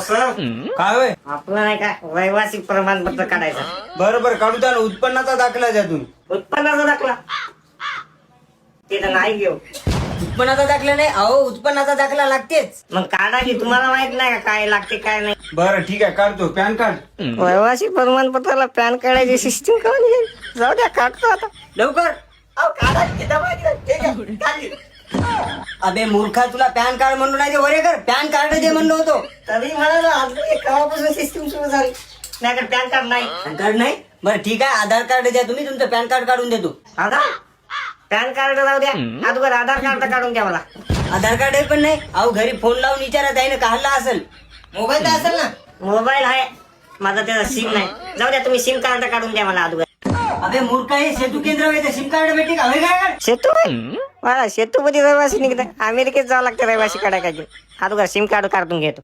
Sir काय होय? आपलं नाही का रहिवासी प्रमाणपत्र काढायचं. बरोबर काढू द्या ना. उत्पन्नाचा दाखला द्या तुम्ही. उत्पन्नाचा दाखला तिथं नाही घेऊ. उत्पन्नाचा दाखला नाही. अहो उत्पन्नाचा दाखला लागतेच. मग काढा की, तुम्हाला माहित नाही का काय लागते काय नाही. बरं ठीक आहे काढतो. पॅन कार्ड रहिवासी प्रमाणपत्राला पॅन कार्डाची सिस्टीम करून घेईल. जाऊ द्या काढतो आता लवकर. अहो, काढा की, दबा की. ठीक आहे, काढली. अबे मूर्खा तुला पॅन कार्ड म्हणलो नाही ते वरे कर. पॅन कार्ड दे म्हणलो होतो. तरी म्हणाला आज केव्हापासून सिस्टीम सुरू झाली नाही का पॅन कार्ड नाही. पॅन कार्ड नाही. बरं ठीक आहे आधार कार्ड द्या तुम्ही. तुमचं पॅन कार्ड काढून देतो. आधार पॅन कार्ड जाऊ द्या, अगोदर आधार कार्ड काढून द्या मला. आधार कार्ड पण नाही. अहो घरी फोन लावून विचारत आहे ना काढला असेल. मोबाईल तर असेल ना. मोबाईल आहे माझा, त्याचा सिम नाही. जाऊ द्या तुम्ही सिम कार्ड काढून द्या मला अगोदर. अबे मूर्खा हे सेतू केंद्र आहे सिम कार्ड भेटे का होय काय? सेतू मला सेतू मध्ये रहिवासी निघत अमेरिकेत जावं लागतं रहिवासी काढायला. अगोदर सिम कार्ड काढून घेतो.